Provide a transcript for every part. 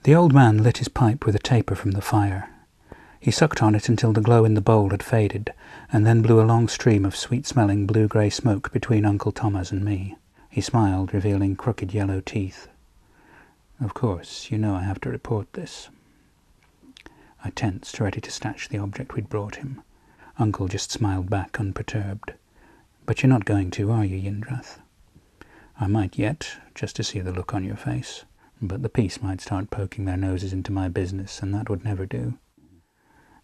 The old man lit his pipe with a taper from the fire. He sucked on it until the glow in the bowl had faded, and then blew a long stream of sweet-smelling blue-grey smoke between Uncle Thomas and me. He smiled, revealing crooked yellow teeth. "Of course, you know I have to report this." I tensed, ready to snatch the object we'd brought him. Uncle just smiled back, unperturbed. "But you're not going to, are you, Yindrath?" "I might yet, just to see the look on your face. But the peace might start poking their noses into my business, and that would never do.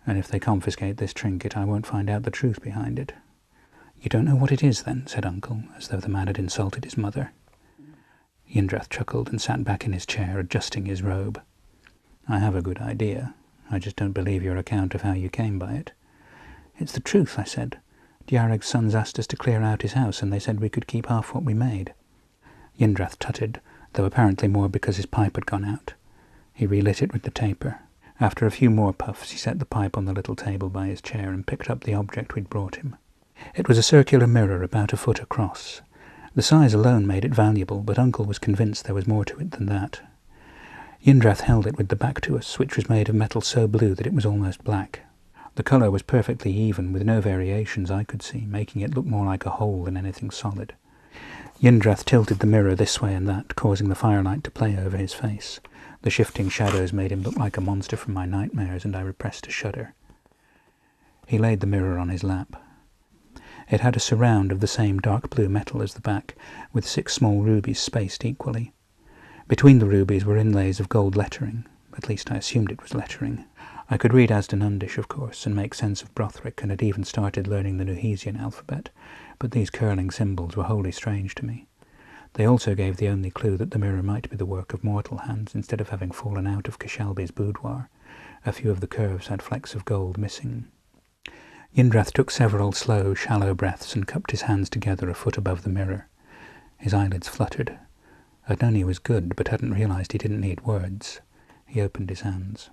And if they confiscate this trinket, I won't find out the truth behind it." "You don't know what it is, then?" said Uncle, as though the man had insulted his mother. Yindrath chuckled and sat back in his chair, adjusting his robe. "I have a good idea. I just don't believe your account of how you came by it." "It's the truth," I said. "Diareg's sons asked us to clear out his house, and they said we could keep half what we made." Yindrath tutted, though apparently more because his pipe had gone out. He relit it with the taper. After a few more puffs, he set the pipe on the little table by his chair and picked up the object we'd brought him. It was a circular mirror about a foot across. The size alone made it valuable, but Uncle was convinced there was more to it than that. Yindrath held it with the back to us, which was made of metal so blue that it was almost black. The colour was perfectly even, with no variations I could see, making it look more like a hole than anything solid. Yindrath tilted the mirror this way and that, causing the firelight to play over his face. The shifting shadows made him look like a monster from my nightmares, and I repressed a shudder. He laid the mirror on his lap. It had a surround of the same dark blue metal as the back, with 6 small rubies spaced equally. Between the rubies were inlays of gold lettering. At least I assumed it was lettering. I could read Asdanundish, of course, and make sense of Brothric, and had even started learning the Nuhesian alphabet, but these curling symbols were wholly strange to me. They also gave the only clue that the mirror might be the work of mortal hands instead of having fallen out of Kashalbi's boudoir. A few of the curves had flecks of gold missing. Yindrath took several slow, shallow breaths and cupped his hands together a foot above the mirror. His eyelids fluttered. I'd known he was good, but hadn't realized he didn't need words. He opened his hands.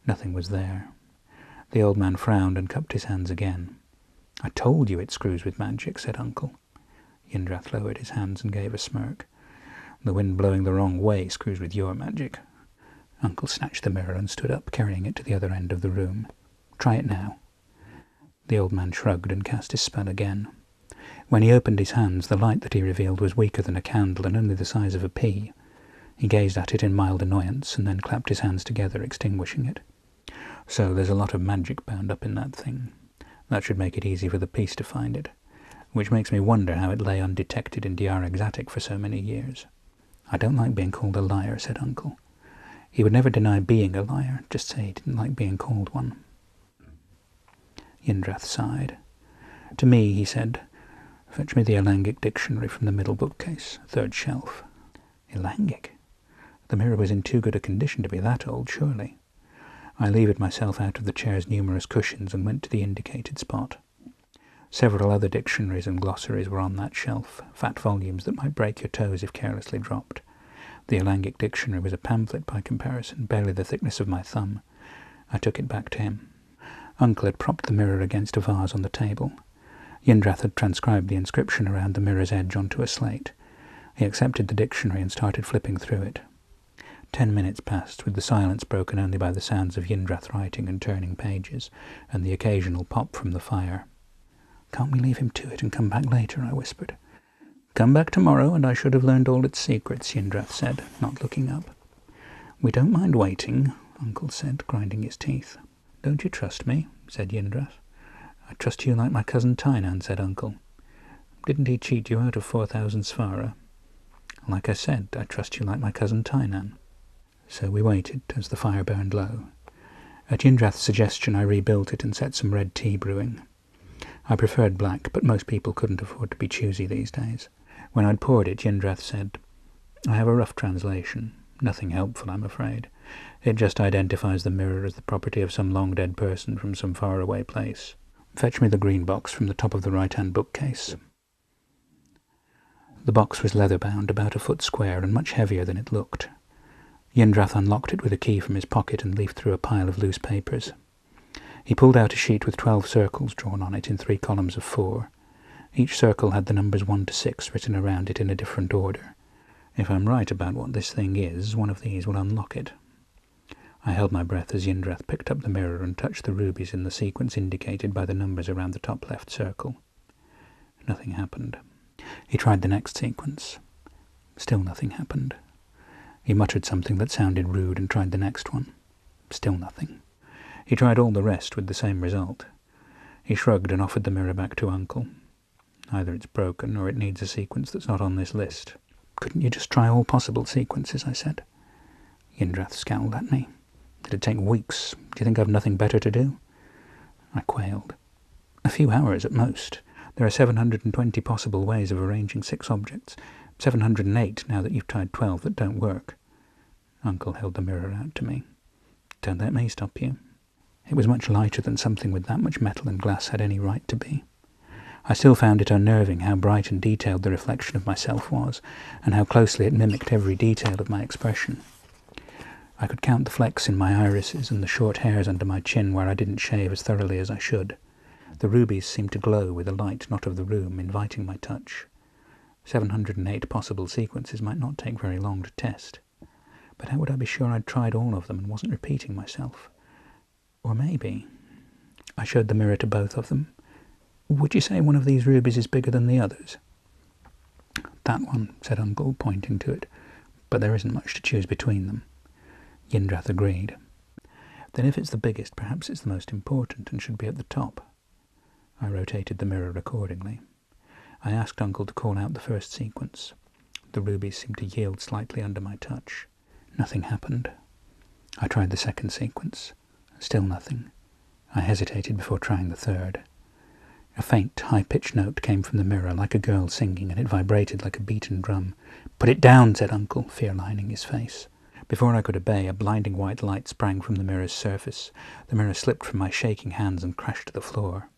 Nothing was there. The old man frowned and cupped his hands again. "I told you it screws with magic," said Uncle. Yindrath lowered his hands and gave a smirk. "The wind blowing the wrong way screws with your magic." Uncle snatched the mirror and stood up, carrying it to the other end of the room. "Try it now." The old man shrugged and cast his spell again. When he opened his hands, the light that he revealed was weaker than a candle and only the size of a pea. He gazed at it in mild annoyance and then clapped his hands together, extinguishing it. "So there's a lot of magic bound up in that thing. That should make it easy for the peace to find it. Which makes me wonder how it lay undetected in Diareg's attic for so many years." "I don't like being called a liar," said Uncle. He would never deny being a liar, just say he didn't like being called one. Yindrath sighed. "To me," he said, "fetch me the Elangic dictionary from the middle bookcase, 3rd shelf." Elangic? The mirror was in too good a condition to be that old, surely. I levered myself out of the chair's numerous cushions and went to the indicated spot. Several other dictionaries and glossaries were on that shelf, fat volumes that might break your toes if carelessly dropped. The Elangic dictionary was a pamphlet by comparison, barely the thickness of my thumb. I took it back to him. Uncle had propped the mirror against a vase on the table. Yindrath had transcribed the inscription around the mirror's edge onto a slate. He accepted the dictionary and started flipping through it. 10 minutes passed, with the silence broken only by the sounds of Yindrath writing and turning pages, and the occasional pop from the fire. "Can't we leave him to it and come back later?" I whispered. "Come back tomorrow, and I should have learned all its secrets," Yindrath said, not looking up. "We don't mind waiting," Uncle said, grinding his teeth. "Don't you trust me?" said Yindrath. "I trust you like my cousin Tynan," said Uncle. "Didn't he cheat you out of 4,000 svara?" "Like I said, I trust you like my cousin Tynan." So we waited as the fire burned low. At Yindrath's suggestion I rebuilt it and set some red tea brewing. I preferred black, but most people couldn't afford to be choosy these days. When I'd poured it, Yindrath said, "I have a rough translation. Nothing helpful, I'm afraid. It just identifies the mirror as the property of some long-dead person from some faraway place. Fetch me the green box from the top of the right-hand bookcase." The box was leather-bound, about a foot square, and much heavier than it looked. Yindrath unlocked it with a key from his pocket and leafed through a pile of loose papers. He pulled out a sheet with 12 circles drawn on it in 3 columns of 4. Each circle had the numbers 1 to 6 written around it in a different order. "If I'm right about what this thing is, one of these will unlock it," I held my breath as Yindrath picked up the mirror and touched the rubies in the sequence indicated by the numbers around the top left circle. Nothing happened. He tried the next sequence. Still nothing happened. He muttered something that sounded rude and tried the next one. Still nothing. He tried all the rest with the same result. He shrugged and offered the mirror back to Uncle. Either it's broken or it needs a sequence that's not on this list. Couldn't you just try all possible sequences, I said. Yindrath scowled at me. It'd take weeks. Do you think I've nothing better to do? I quailed. A few hours at most. There are 720 possible ways of arranging 6 objects. 708 now that you've tried 12 that don't work. Uncle held the mirror out to me. Don't let me stop you. It was much lighter than something with that much metal and glass had any right to be. I still found it unnerving how bright and detailed the reflection of myself was, and how closely it mimicked every detail of my expression. I could count the flecks in my irises and the short hairs under my chin where I didn't shave as thoroughly as I should. The rubies seemed to glow with a light not of the room, inviting my touch. 708 possible sequences might not take very long to test. But how would I be sure I'd tried all of them and wasn't repeating myself? Or maybe... I showed the mirror to both of them. Would you say one of these rubies is bigger than the others? That one, said Uncle, pointing to it. But there isn't much to choose between them. Yindrath agreed. Then if it's the biggest, perhaps it's the most important and should be at the top. I rotated the mirror accordingly. I asked Uncle to call out the first sequence. The rubies seemed to yield slightly under my touch. Nothing happened. I tried the second sequence. Still nothing. I hesitated before trying the third. A faint, high-pitched note came from the mirror, like a girl singing, and it vibrated like a beaten drum. "Put it down," said Uncle, fear lining his face. Before I could obey, a blinding white light sprang from the mirror's surface. The mirror slipped from my shaking hands and crashed to the floor.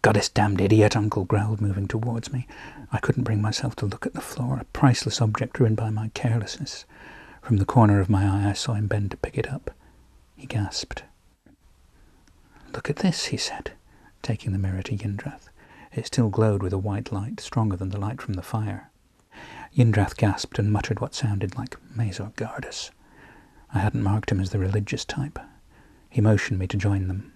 "Goddess damned idiot," Uncle growled, moving towards me. I couldn't bring myself to look at the floor, a priceless object ruined by my carelessness. From the corner of my eye I saw him bend to pick it up. He gasped. "Look at this," he said, taking the mirror to Yindrath. It still glowed with a white light, stronger than the light from the fire. Yindrath gasped and muttered what sounded like Mazor Gardus. I hadn't marked him as the religious type. He motioned me to join them.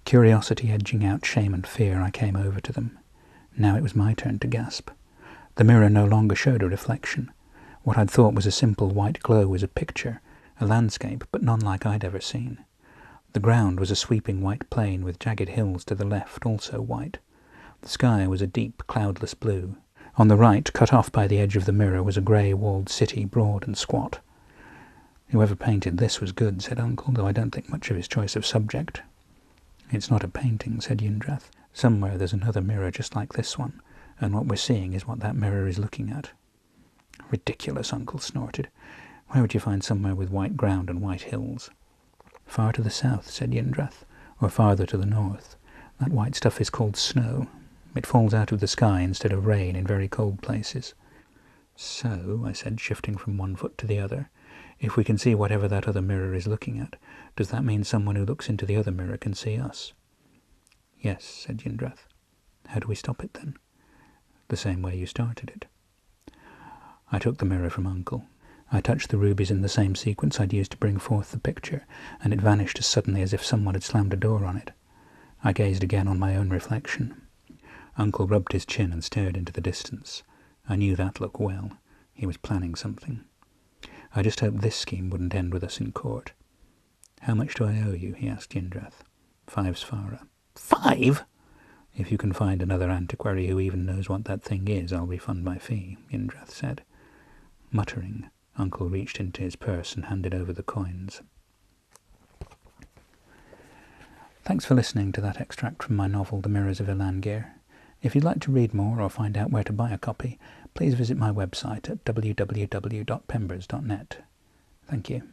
Curiosity edging out shame and fear, I came over to them. Now it was my turn to gasp. The mirror no longer showed a reflection. What I'd thought was a simple white glow was a picture, a landscape, but none like I'd ever seen. The ground was a sweeping white plain with jagged hills to the left, also white. The sky was a deep, cloudless blue. On the right, cut off by the edge of the mirror, was a grey, walled city, broad and squat. "Whoever painted this was good," said Uncle, though I don't think much of his choice of subject. "It's not a painting," said Yindrath. "Somewhere there's another mirror just like this one, and what we're seeing is what that mirror is looking at." "Ridiculous," Uncle snorted. "Where would you find somewhere with white ground and white hills?" "Far to the south," said Yindrath, "or farther to the north. That white stuff is called snow. It falls out of the sky instead of rain in very cold places." "So," I said, shifting from one foot to the other, "if we can see whatever that other mirror is looking at, does that mean someone who looks into the other mirror can see us?" "Yes," said Yindrath. "How do we stop it, then?" "The same way you started it." I took the mirror from Uncle. I touched the rubies in the same sequence I'd used to bring forth the picture, and it vanished as suddenly as if someone had slammed a door on it. I gazed again on my own reflection. Uncle rubbed his chin and stared into the distance. I knew that look well. He was planning something. I just hoped this scheme wouldn't end with us in court. "How much do I owe you?" he asked Yindrath. 5 svara. 5? "If you can find another antiquary who even knows what that thing is, I'll refund my fee," Yindrath said. Muttering, Uncle reached into his purse and handed over the coins. Thanks for listening to that extract from my novel The Mirrors of Elangir. If you'd like to read more or find out where to buy a copy, please visit my website at www.pembers.net. Thank you.